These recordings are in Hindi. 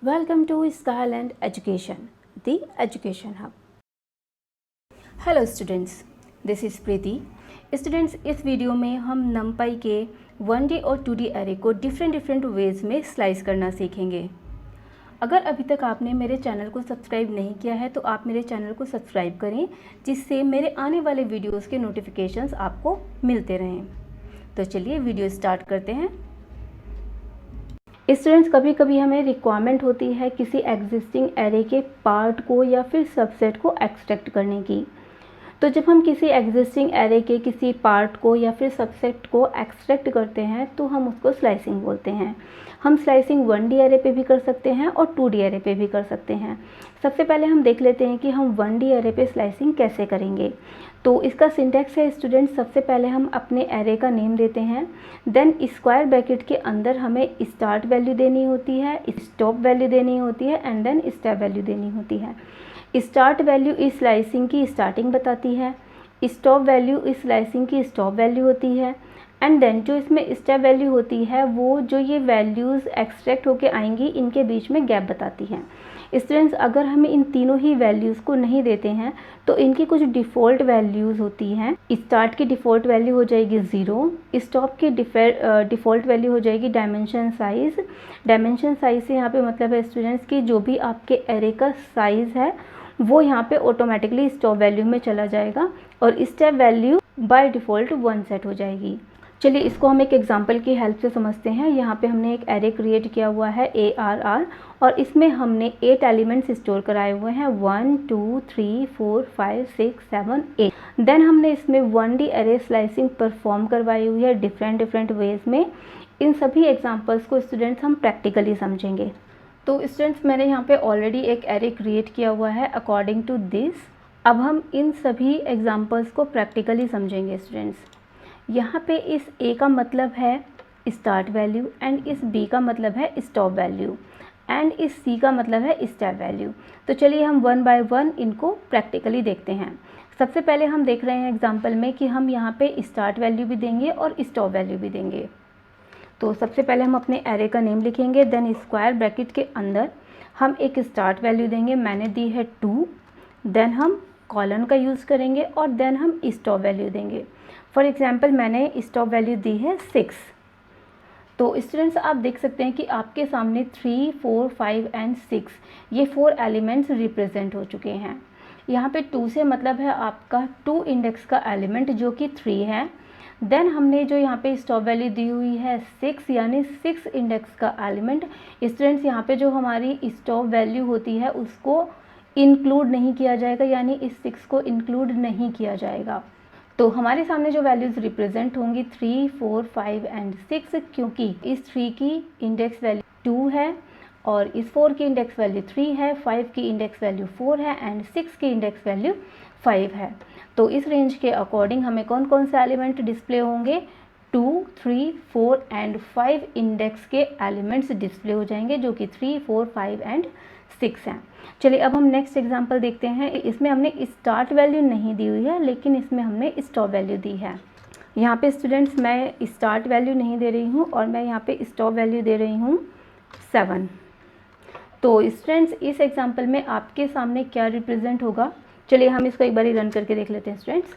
Welcome to Skyland Education, the Education Hub. Hello students, this is Preeti. Students, इस वीडियो में हम numpy के 1D और 2D array को डिफरेंट वेज में स्लाइस करना सीखेंगे। अगर अभी तक आपने मेरे चैनल को सब्सक्राइब नहीं किया है तो आप मेरे चैनल को सब्सक्राइब करें, जिससे मेरे आने वाले वीडियोस के नोटिफिकेशंस आपको मिलते रहें। तो चलिए वीडियो स्टार्ट करते हैं। स्टूडेंट्स, कभी कभी हमें रिक्वायरमेंट होती है किसी एग्जिस्टिंग एरे के पार्ट को या फिर सबसेट को एक्सट्रैक्ट करने की। तो जब हम किसी एग्जिस्टिंग एरे के किसी पार्ट को या फिर सबसेट को एक्सट्रैक्ट करते हैं तो हम उसको स्लाइसिंग बोलते हैं। हम स्लाइसिंग 1D एरे पे भी कर सकते हैं और 2D एरे पे भी कर सकते हैं। सबसे पहले हम देख लेते हैं कि हम 1D एरे पे स्लाइसिंग कैसे करेंगे। तो इसका सिंटैक्स है स्टूडेंट्स, सबसे पहले हम अपने एरे का नेम देते हैं, देन स्क्वायर ब्रैकेट के अंदर हमें स्टार्ट वैल्यू देनी होती है, स्टॉप वैल्यू देनी होती है एंड देन स्टेप वैल्यू देनी होती है। स्टार्ट वैल्यू इस स्लाइसिंग की स्टार्टिंग बताती है, स्टॉप वैल्यू इस स्लाइसिंग की स्टॉप वैल्यू होती है एंड देन जो इसमें स्टेप वैल्यू होती है वो जो ये वैल्यूज़ एक्सट्रैक्ट होके आएंगी इनके बीच में गैप बताती हैं। स्टूडेंट्स, अगर हमें इन तीनों ही वैल्यूज़ को नहीं देते हैं तो इनकी कुछ डिफ़ॉल्ट वैल्यूज़ होती हैं। स्टार्ट की डिफ़ॉल्ट वैल्यू हो जाएगी 0, स्टॉप की डिफ़ॉल्ट वैल्यू हो जाएगी डायमेंशन साइज़। डायमेंशन साइज़ से यहाँ पे मतलब है स्टूडेंट्स कि जो भी आपके एरे का साइज़ है वो यहाँ पे ऑटोमेटिकली स्टॉप वैल्यू में चला जाएगा और step value by default 1 set हो जाएगी। चलिए इसको हम एक एग्जांपल की हेल्प से समझते हैं। यहाँ पे हमने एक एरे क्रिएट किया हुआ है ARR और इसमें हमने 8 एलिमेंट्स स्टोर कराए हुए हैं 1 2 3 4 5 6 7 8। देन हमने इसमें 1D एरे स्लाइसिंग परफॉर्म करवाई हुई है डिफरेंट वेज में। इन सभी एग्जाम्पल्स को स्टूडेंट्स हम प्रैक्टिकली समझेंगे। तो स्टूडेंट्स, मैंने यहाँ पे ऑलरेडी एक एरे क्रिएट किया हुआ है अकॉर्डिंग टू दिस। अब हम इन सभी एग्जाम्पल्स को प्रैक्टिकली समझेंगे स्टूडेंट्स। यहाँ पे इस A का मतलब है स्टार्ट वैल्यू एंड इस B का मतलब है स्टॉप वैल्यू एंड इस C का मतलब है स्टेप वैल्यू। तो चलिए हम 1 बाय 1 इनको प्रैक्टिकली देखते हैं। सबसे पहले हम देख रहे हैं एग्जांपल में कि हम यहाँ पे स्टार्ट वैल्यू भी देंगे और स्टॉप वैल्यू भी देंगे। तो सबसे पहले हम अपने एरे का नेम लिखेंगे, देन स्क्वायर ब्रैकेट के अंदर हम एक स्टार्ट वैल्यू देंगे, मैंने दी है 2, देन हम कॉलन का यूज़ करेंगे और देन हम स्टॉप वैल्यू देंगे। फॉर एग्जांपल मैंने स्टॉप वैल्यू दी है 6। तो स्टूडेंट्स, आप देख सकते हैं कि आपके सामने 3 4 5 एंड 6 ये 4 एलिमेंट्स रिप्रेजेंट हो चुके हैं। यहाँ पे 2 से मतलब है आपका 2 इंडेक्स का एलिमेंट जो कि 3 है। देन हमने जो यहाँ पे स्टॉप वैल्यू दी हुई है 6 यानी 6 इंडेक्स का एलिमेंट। स्टूडेंट्स, यहाँ पे जो हमारी स्टॉप वैल्यू होती है उसको इंक्लूड नहीं किया जाएगा, यानी इस 6 को इंक्लूड नहीं किया जाएगा। तो हमारे सामने जो वैल्यूज़ रिप्रेजेंट होंगी 3 4 5 एंड 6, क्योंकि इस 3 की इंडेक्स वैल्यू 2 है और इस 4 की इंडेक्स वैल्यू 3 है, 5 की इंडेक्स वैल्यू 4 है एंड 6 की इंडेक्स वैल्यू 5 है। तो इस रेंज के अकॉर्डिंग हमें कौन कौन से एलिमेंट डिस्प्ले होंगे? 2 3 4 एंड 5 इंडेक्स के एलिमेंट्स डिस्प्ले हो जाएंगे जो कि 3 4 5 एंड 6 हैं। चलिए अब हम नेक्स्ट एग्जांपल देखते हैं। इसमें हमने स्टार्ट वैल्यू नहीं दी हुई है लेकिन इसमें हमने स्टॉप वैल्यू दी है। यहाँ पे स्टूडेंट्स मैं स्टार्ट वैल्यू नहीं दे रही हूँ और मैं यहाँ पे स्टॉप वैल्यू दे रही हूँ 7। तो स्टूडेंट्स, इस एग्जांपल में आपके सामने क्या रिप्रेजेंट होगा? चलिए हम इसको एक बार रन करके देख लेते हैं स्टूडेंट्स।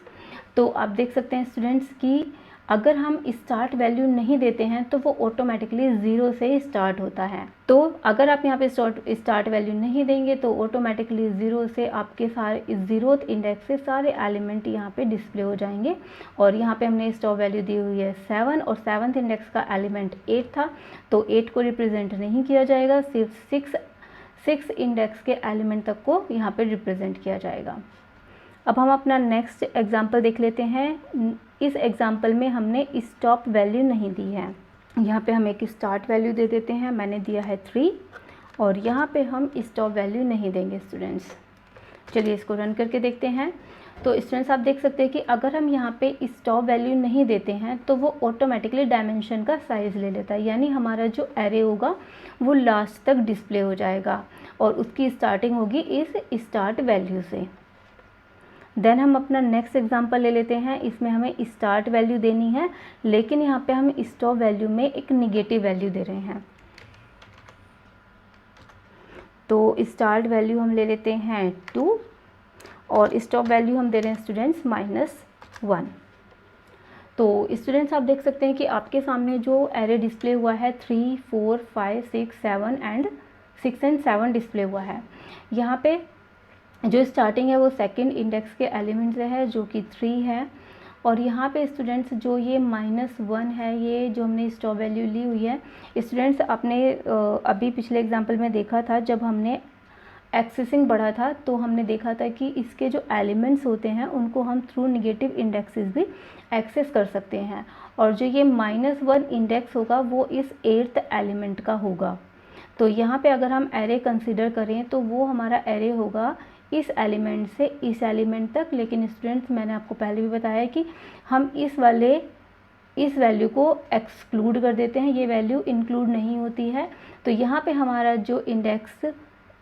तो आप देख सकते हैं स्टूडेंट्स कि अगर हम स्टार्ट वैल्यू नहीं देते हैं तो वो ऑटोमेटिकली 0 से स्टार्ट होता है। तो अगर आप यहाँ पे स्टार्ट वैल्यू नहीं देंगे तो ऑटोमेटिकली 0 से आपके सारे 0th इंडेक्स से सारे एलिमेंट यहाँ पे डिस्प्ले हो जाएंगे। और यहाँ पे हमने स्टॉप वैल्यू दी हुई है 7 और 7th इंडेक्स का एलिमेंट 8 था, तो 8 को रिप्रेजेंट नहीं किया जाएगा, सिर्फ 6 इंडेक्स के एलिमेंट तक को यहाँ पे रिप्रेजेंट किया जाएगा। अब हम अपना नेक्स्ट एग्जाम्पल देख लेते हैं। इस एग्जाम्पल में हमने स्टॉप वैल्यू नहीं दी है। यहाँ पे हम एक स्टार्ट वैल्यू दे देते हैं, मैंने दिया है 3 और यहाँ पे हम स्टॉप वैल्यू नहीं देंगे स्टूडेंट्स। चलिए इसको रन करके देखते हैं। तो स्टूडेंट्स, आप देख सकते हैं कि अगर हम यहाँ पे स्टॉप वैल्यू नहीं देते हैं तो वो ऑटोमेटिकली डायमेंशन का साइज़ ले लेता है, यानी हमारा जो एरे होगा वो लास्ट तक डिस्प्ले हो जाएगा और उसकी स्टार्टिंग होगी इस स्टार्ट वैल्यू से। देन हम अपना नेक्स्ट एग्जांपल ले लेते हैं। इसमें हमें स्टार्ट वैल्यू देनी है लेकिन यहाँ पे हम स्टॉप वैल्यू में एक निगेटिव वैल्यू दे रहे हैं। तो स्टार्ट वैल्यू हम ले लेते हैं 2 और स्टॉप वैल्यू हम दे रहे हैं स्टूडेंट्स -1। तो स्टूडेंट्स आप देख सकते हैं कि आपके सामने जो एरे डिस्प्ले हुआ है 3, 4, 5, 6, 7 एंड 7 डिस्प्ले हुआ है। यहाँ पे जो स्टार्टिंग है वो सेकंड इंडेक्स के एलिमेंट से है जो कि 3 है, और यहाँ पे स्टूडेंट्स जो ये -1 है, ये जो हमने स्टॉप वैल्यू ली हुई है स्टूडेंट्स, आपने अभी पिछले एग्जाम्पल में देखा था जब हमने एक्सेसिंग बढ़ा था तो हमने देखा था कि इसके जो एलिमेंट्स होते हैं उनको हम थ्रू नेगेटिव इंडेक्सेस भी एक्सेस कर सकते हैं, और जो ये -1 इंडेक्स होगा वो इस 8th एलिमेंट का होगा। तो यहाँ पे अगर हम एरे कंसीडर करें तो वो हमारा एरे होगा इस एलिमेंट से इस एलिमेंट तक, लेकिन स्टूडेंट्स मैंने आपको पहले भी बताया कि हम इस वैल्यू को एक्सक्लूड कर देते हैं, ये वैल्यू इंक्लूड नहीं होती है। तो यहाँ पे हमारा जो इंडेक्स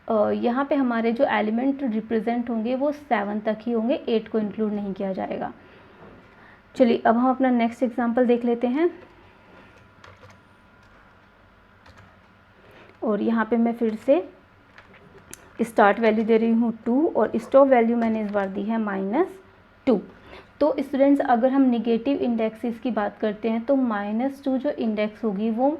यहाँ पे हमारे जो एलिमेंट रिप्रेजेंट होंगे वो 7 तक ही होंगे, 8 को इंक्लूड नहीं किया जाएगा। चलिए अब हम अपना नेक्स्ट एग्जांपल देख लेते हैं, और यहाँ पे मैं फिर से स्टार्ट वैल्यू दे रही हूँ 2 और स्टॉप वैल्यू मैंने इस बार दी है -2। तो स्टूडेंट्स अगर हम निगेटिव इंडेक्सेस की बात करते हैं तो -2 जो इंडेक्स होगी वो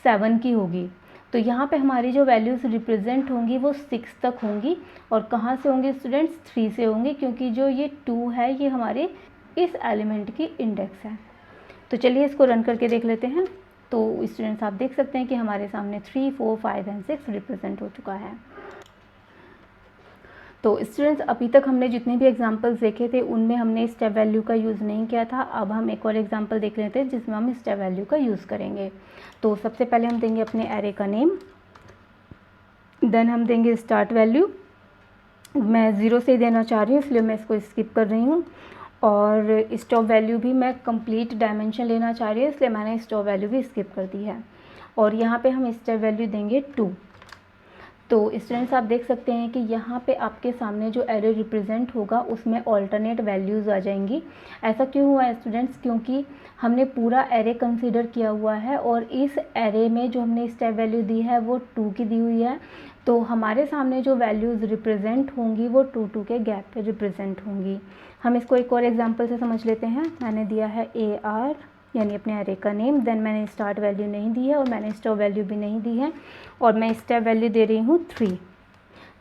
7 की होगी। तो यहाँ पे हमारी जो वैल्यूज़ रिप्रेजेंट होंगी वो 6 तक होंगी, और कहाँ से होंगे स्टूडेंट्स 3 से होंगे, क्योंकि जो ये 2 है ये हमारे इस एलिमेंट की इंडेक्स है। तो चलिए इसको रन करके देख लेते हैं। तो स्टूडेंट्स आप देख सकते हैं कि हमारे सामने 3, 4, 5 एंड 6 रिप्रेजेंट हो चुका है। तो स्टूडेंट्स अभी तक हमने जितने भी एग्जांपल्स देखे थे उनमें हमने स्टेप वैल्यू का यूज़ नहीं किया था। अब हम एक और एग्जांपल देख लेते हैं जिसमें हम स्टेप वैल्यू का यूज़ करेंगे। तो सबसे पहले हम देंगे अपने एरे का नेम, देन हम देंगे स्टार्ट वैल्यू। मैं 0 से देना चाह रही हूँ इसलिए मैं इसको स्किप कर रही हूँ, और स्टॉप वैल्यू भी मैं कंप्लीट डायमेंशन लेना चाह रही हूँ इसलिए मैंने स्टॉप वैल्यू भी स्किप कर दी है। और यहाँ पे हम स्टेप वैल्यू देंगे 2। तो स्टूडेंट्स आप देख सकते हैं कि यहाँ पे आपके सामने जो एरे रिप्रेजेंट होगा उसमें ऑल्टरनेट वैल्यूज़ आ जाएंगी। ऐसा क्यों हुआ है स्टूडेंट्स, क्योंकि हमने पूरा एरे कंसीडर किया हुआ है और इस एरे में जो हमने स्टेप वैल्यू दी है वो 2 की दी हुई है। तो हमारे सामने जो वैल्यूज़ रिप्रेजेंट होंगी वो 2 के गैप पे रिप्रेजेंट होंगी। हम इसको एक और एग्जांपल से समझ लेते हैं। मैंने दिया है AR यानी अपने एरे का नेम, देन मैंने स्टार्ट वैल्यू नहीं दी है और मैंने स्टॉप वैल्यू भी नहीं दी है, और मैं स्टेप वैल्यू दे रही हूँ 3।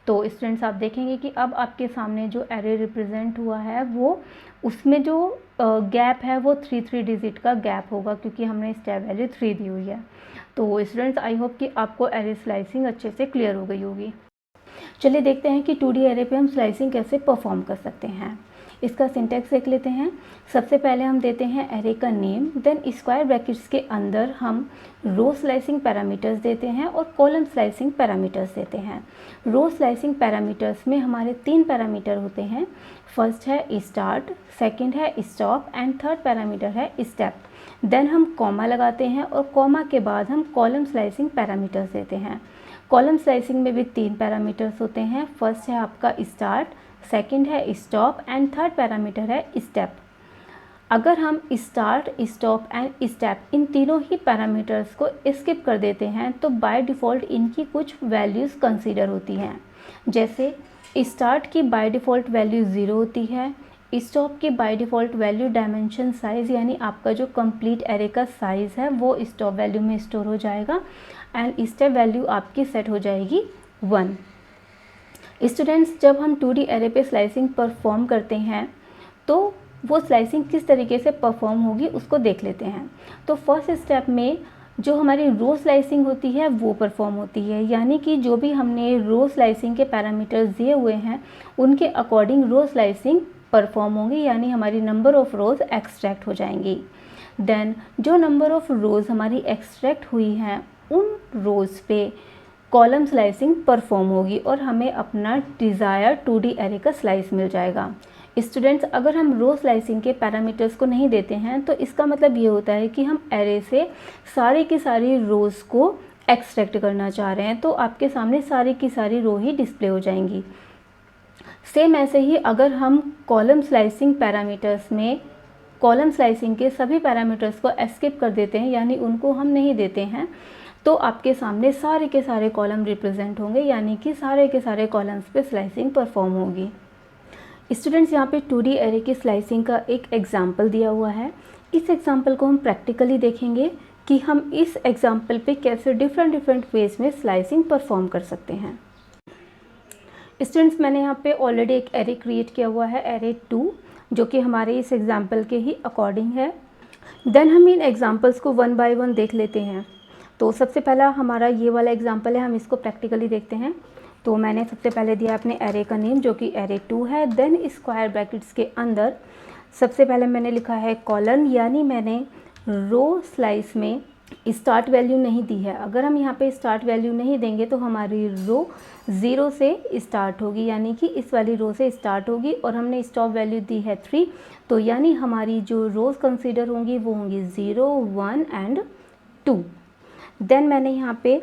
तो स्टूडेंट्स आप देखेंगे कि अब आपके सामने जो एरे रिप्रेजेंट हुआ है वो उसमें जो गैप है वो 3 डिजिट का गैप होगा, क्योंकि हमने स्टेप वैल्यू 3 दी हुई है। तो स्टूडेंट्स आई होप कि आपको एरे स्लाइसिंग अच्छे से क्लियर हो गई होगी। चलिए देखते हैं कि 2D एरे पे हम स्लाइसिंग कैसे परफॉर्म कर सकते हैं। इसका सिंटैक्स देख लेते हैं। सबसे पहले हम देते हैं एरे का नेम, देन स्क्वायर ब्रैकेट्स के अंदर हम रो स्लाइसिंग पैरामीटर्स देते हैं और कॉलम स्लाइसिंग पैरामीटर्स देते हैं। रो स्लाइसिंग पैरामीटर्स में हमारे 3 पैरामीटर होते हैं। फर्स्ट है स्टार्ट, सेकंड है स्टॉप एंड थर्ड पैरामीटर है स्टेप। देन हम कॉमा लगाते हैं और कॉमा के बाद हम कॉलम स्लाइसिंग पैरामीटर्स देते हैं। कॉलम स्लाइसिंग में भी 3 पैरामीटर्स होते हैं। फर्स्ट है आपका स्टार्ट, सेकंड है स्टॉप एंड थर्ड पैरामीटर है स्टेप। अगर हम start, stop and step in तीनों ही पैरामीटर्स को स्किप कर देते हैं तो बाय डिफ़ॉल्ट इनकी कुछ वैल्यूज़ कंसीडर होती हैं। जैसे स्टार्ट की बाय डिफ़ॉल्ट वैल्यू 0 होती है, स्टॉप की by default value dimension size यानी आपका जो कंप्लीट एरे का साइज़ है वो स्टॉप वैल्यू में स्टोर हो जाएगा, एंड स्टेप वैल्यू आपकी सेट हो जाएगी 1। स्टूडेंट्स जब हम 2D एरे पे स्लाइसिंग परफॉर्म करते हैं तो वो स्लाइसिंग किस तरीके से परफॉर्म होगी उसको देख लेते हैं। तो फर्स्ट स्टेप में जो हमारी रो स्लाइसिंग होती है वो परफॉर्म होती है, यानी कि जो भी हमने रो स्लाइसिंग के पैरामीटर्स दिए हुए हैं उनके अकॉर्डिंग रो स्लाइसिंग परफॉर्म होंगी, यानी हमारी नंबर ऑफ़ रोज़ एक्सट्रैक्ट हो जाएंगी। देन जो नंबर ऑफ़ रोज़ हमारी एक्सट्रैक्ट हुई हैं उन रोज़ पे कॉलम स्लाइसिंग परफॉर्म होगी और हमें अपना डिज़ायर 2D एरे का स्लाइस मिल जाएगा। स्टूडेंट्स अगर हम रो स्लाइसिंग के पैरामीटर्स को नहीं देते हैं तो इसका मतलब ये होता है कि हम एरे से सारी की सारी रोज़ को एक्सट्रैक्ट करना चाह रहे हैं, तो आपके सामने सारी की सारी रो ही डिस्प्ले हो जाएंगी। सेम ऐसे ही अगर हम कॉलम स्लाइसिंग पैरामीटर्स में कॉलम स्लाइसिंग के सभी पैरामीटर्स को स्किप कर देते हैं यानी उनको हम नहीं देते हैं, तो आपके सामने सारे के सारे कॉलम रिप्रेजेंट होंगे, यानी कि सारे के सारे कॉलम्स पे स्लाइसिंग परफॉर्म होगी। स्टूडेंट्स, यहाँ पे 2D एरे की स्लाइसिंग का एक एग्जाम्पल दिया हुआ है। इस एग्जाम्पल को हम प्रैक्टिकली देखेंगे कि हम इस एग्जाम्पल पे कैसे डिफरेंट वेज में स्लाइसिंग परफॉर्म कर सकते हैं। स्टूडेंट्स, मैंने यहाँ पे ऑलरेडी एक एरे क्रिएट किया हुआ है, एरे 2, जो कि हमारे इस एग्जाम्पल के ही अकॉर्डिंग है। देन हम इन एग्जाम्पल्स को 1 बाय 1 देख लेते हैं। तो सबसे पहला हमारा ये वाला एग्जाम्पल है, हम इसको प्रैक्टिकली देखते हैं। तो मैंने सबसे पहले दिया अपने एरे का नेम, जो कि एरे 2 है। देन स्क्वायर ब्रैकेट्स के अंदर सबसे पहले मैंने लिखा है कॉलन, यानी मैंने रो स्लाइस में स्टार्ट वैल्यू नहीं दी है। अगर हम यहाँ पे स्टार्ट वैल्यू नहीं देंगे तो हमारी रो 0 से स्टार्ट होगी, यानी कि इस वाली रो से स्टार्ट होगी, और हमने स्टॉप वैल्यू दी है 3, तो यानी हमारी जो रोज़ कंसीडर होंगी वो होंगी 0, 1 एंड 2। देन मैंने यहाँ पे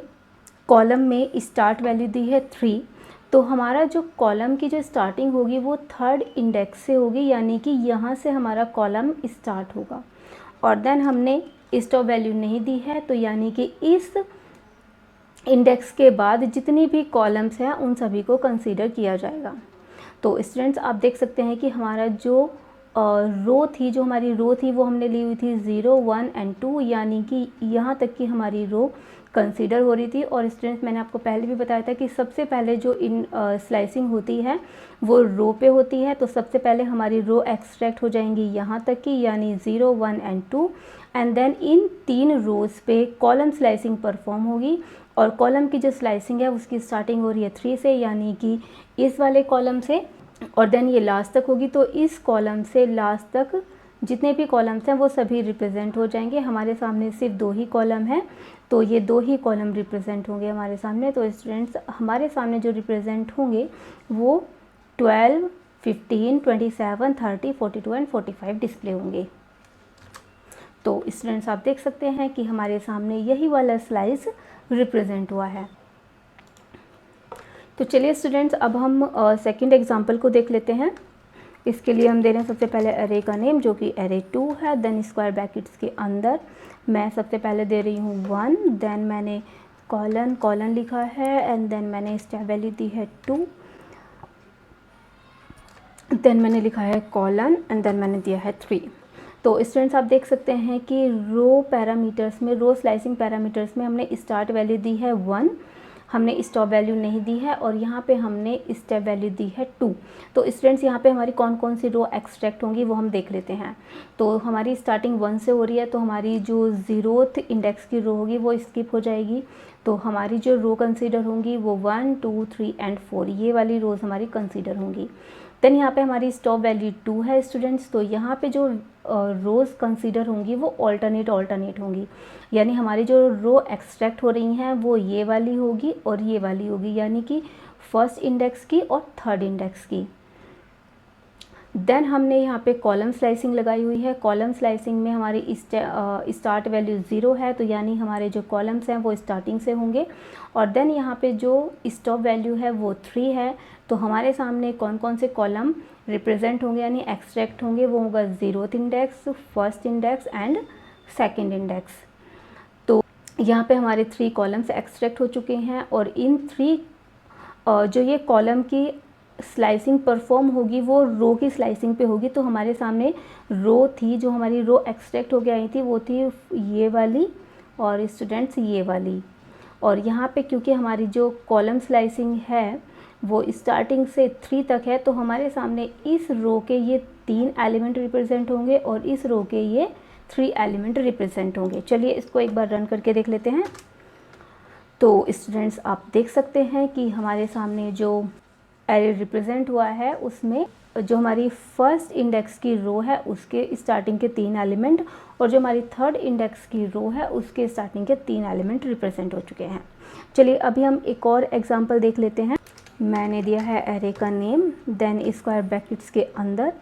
कॉलम में स्टार्ट वैल्यू दी है 3, तो हमारा जो कॉलम की जो स्टार्टिंग होगी वो 3rd इंडेक्स से होगी, यानी कि यहाँ से हमारा कॉलम स्टार्ट होगा। और देन हमने स्टॉप वैल्यू नहीं दी है, तो यानी कि इस इंडेक्स के बाद जितनी भी कॉलम्स हैं उन सभी को कंसीडर किया जाएगा। तो स्टूडेंट्स, आप देख सकते हैं कि हमारा जो रो थी, जो हमारी रो थी वो हमने ली हुई थी 0, 1 एंड 2, यानी कि यहाँ तक की हमारी रो कंसीडर हो रही थी। और स्टूडेंट्स, मैंने आपको पहले भी बताया था कि सबसे पहले जो स्लाइसिंग होती है वो रो पे होती है। तो सबसे पहले हमारी रो एक्सट्रैक्ट हो जाएंगी यहाँ तक की, यानी 0, 1 एंड 2, एंड देन इन 3 रोज़ पे कॉलम स्लाइसिंग परफॉर्म होगी। और कॉलम की जो स्लाइसिंग है उसकी स्टार्टिंग हो रही है 3 से, यानी कि इस वाले कॉलम से, और देन ये लास्ट तक होगी। तो इस कॉलम से लास्ट तक जितने भी कॉलम्स हैं वो सभी रिप्रेजेंट हो जाएंगे। हमारे सामने सिर्फ 2 ही कॉलम है, तो ये 2 ही कॉलम रिप्रेजेंट होंगे हमारे सामने। तो स्टूडेंट्स, हमारे सामने जो रिप्रेजेंट होंगे वो 12, 15, 27, 30, 42 एंड 45 डिस्प्ले होंगे। तो स्टूडेंट्स, आप देख सकते हैं कि हमारे सामने यही वाला स्लाइस रिप्रेजेंट हुआ है। तो चलिए स्टूडेंट्स, अब हम सेकंड एग्जांपल को देख लेते हैं। इसके लिए हम दे रहे हैं सबसे पहले एरे का नेम, जो कि एरे 2 है। देन स्क्वायर ब्रैकेट्स के अंदर मैं सबसे पहले दे रही हूँ 1, देन मैंने कॉलन लिखा है, एंड देन मैंने स्टेप वैल्यू दी है 2, देन मैंने लिखा है कॉलन, एंड देन मैंने दिया है 3। तो स्टूडेंट्स, आप देख सकते हैं कि रो पैरामीटर्स में, रो स्लाइसिंग पैरामीटर्स में हमने स्टार्ट वैल्यू दी है 1, हमने स्टॉप वैल्यू नहीं दी है, और यहाँ पे हमने स्टेप वैल्यू दी है 2। तो स्टूडेंट्स, यहाँ पे हमारी कौन कौन सी रो एक्सट्रैक्ट होंगी वो हम देख लेते हैं। तो हमारी स्टार्टिंग 1 से हो रही है, तो हमारी जो 0th इंडेक्स की रो होगी वो स्किप हो जाएगी। तो हमारी जो रो कंसीडर होंगी वो 1, 2, 3 एंड 4, ये वाली रोज़ हमारी कंसीडर होंगी। देन यहाँ पे हमारी स्टॉप वैल्यू 2 है स्टूडेंट्स, तो यहाँ पे जो रोज़ कंसीडर होंगी वो ऑल्टरनेट होंगी, यानी हमारी जो रो एक्सट्रैक्ट हो रही हैं वो ये वाली होगी और ये वाली होगी, यानी कि फर्स्ट इंडेक्स की और 3rd इंडेक्स की। देन हमने यहाँ पे कॉलम स्लाइसिंग लगाई हुई है। कॉलम स्लाइसिंग में हमारी स्टार्ट वैल्यू 0 है, तो यानी हमारे जो कॉलम्स हैं वो स्टार्टिंग से होंगे। और देन यहाँ पे जो स्टॉप वैल्यू है वो 3 है, तो हमारे सामने कौन कौन से कॉलम रिप्रेजेंट होंगे यानी एक्सट्रैक्ट होंगे, वो होगा 0th index, first index and second index. तो यहाँ पे हमारे 3 कॉलम्स एक्सट्रैक्ट हो चुके हैं, और इन 3 जो ये कॉलम की स्लाइसिंग परफॉर्म होगी वो रो की स्लाइसिंग पे होगी। तो हमारे सामने रो थी, जो हमारी रो एक्सट्रैक्ट हो के आई थी वो थी ये वाली और स्टूडेंट्स ये वाली। और यहाँ पे क्योंकि हमारी जो कॉलम स्लाइसिंग है वो स्टार्टिंग से 3 तक है, तो हमारे सामने इस रो के ये 3 एलिमेंट रिप्रेजेंट होंगे और इस रो के ये 3 एलिमेंट रिप्रेजेंट होंगे। चलिए इसको एक बार रन करके देख लेते हैं। तो स्टूडेंट्स, आप देख सकते हैं कि हमारे सामने जो एरे रिप्रेजेंट हुआ है उसमें जो हमारी फर्स्ट इंडेक्स की रो है उसके स्टार्टिंग के 3 एलिमेंट, और जो हमारी 3rd इंडेक्स की रो है उसके स्टार्टिंग के 3 एलिमेंट रिप्रेजेंट हो चुके हैं। चलिए अभी हम एक और एग्जांपल देख लेते हैं। मैंने दिया है एरे का नेम, देन स्क्वायर ब्रैकेट्स के अंदर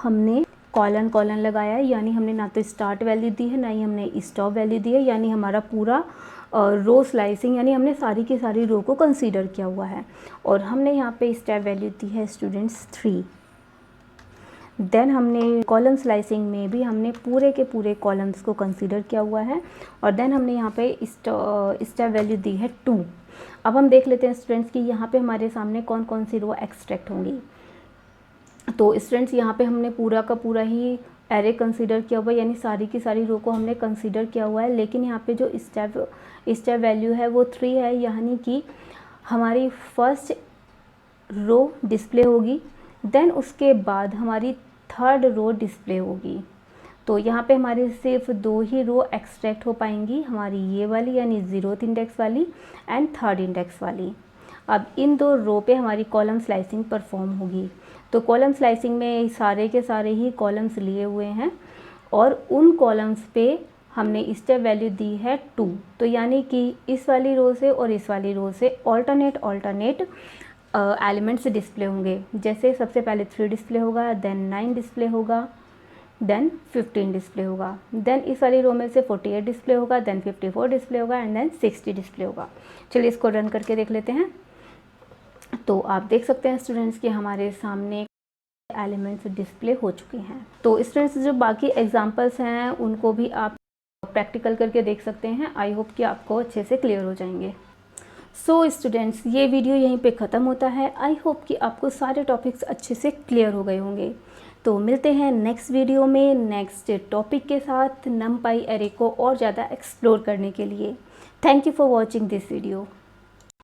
हमने कॉलन लगाया है, यानी हमने ना तो स्टार्ट वैल्यू दी है ना ही हमने स्टॉप वैल्यू दी है, यानी हमारा पूरा रो स्लाइसिंग यानी हमने सारी की सारी रो को कंसीडर किया हुआ है। और हमने यहाँ पे स्टेप वैल्यू दी है स्टूडेंट्स 3। देन हमने कॉलम स्लाइसिंग में भी हमने पूरे के पूरे कॉलम्स को कंसीडर किया हुआ है, और देन हमने यहाँ पे स्टेप वैल्यू दी है 2। अब हम देख लेते हैं स्टूडेंट्स कि यहाँ पे हमारे सामने कौन कौन सी रो एक्सट्रैक्ट होंगी। तो स्टूडेंट्स यहाँ पे हमने पूरा का पूरा ही एरे कंसीडर किया हुआ है, यानी सारी की सारी रो को हमने कंसीडर किया हुआ है, लेकिन यहाँ पे जो स्टेप वैल्यू है वो 3 है, यानी कि हमारी फर्स्ट रो डिस्प्ले होगी, देन उसके बाद हमारी थर्ड रो डिस्प्ले होगी। तो यहाँ पे हमारी सिर्फ 2 ही रो एक्सट्रैक्ट हो पाएंगी, हमारी ये वाली यानी 0th इंडेक्स वाली एंड 3rd इंडेक्स वाली। अब इन 2 रो पे हमारी कॉलम स्लाइसिंग परफॉर्म होगी। तो कॉलम स्लाइसिंग में सारे के सारे ही कॉलम्स लिए हुए हैं, और उन कॉलम्स पे हमने स्टेप वैल्यू दी है 2। तो यानी कि इस वाली रो से और इस वाली रो से ऑल्टरनेट एलिमेंट्स डिस्प्ले होंगे। जैसे सबसे पहले 3 डिस्प्ले होगा, देन 9 डिस्प्ले होगा, देन 15 डिस्प्ले होगा, देन इस वाली रो में से 48 डिस्प्ले होगा, देन 54 डिस्प्ले होगा एंड देन 60 डिस्प्ले होगा। चलिए इसको रन करके देख लेते हैं। तो आप देख सकते हैं स्टूडेंट्स कि हमारे सामने एलिमेंट्स डिस्प्ले हो चुके हैं। तो स्टूडेंट्स जो बाकी एग्जांपल्स हैं उनको भी आप प्रैक्टिकल करके देख सकते हैं। आई होप कि आपको अच्छे से क्लियर हो जाएंगे। सो स्टूडेंट्स, ये वीडियो यहीं पे ख़त्म होता है। आई होप कि आपको सारे टॉपिक्स अच्छे से क्लियर हो गए होंगे। तो मिलते हैं नेक्स्ट वीडियो में नेक्स्ट टॉपिक के साथ, नमपाई एरे को और ज़्यादा एक्सप्लोर करने के लिए। Thank you for watching this video.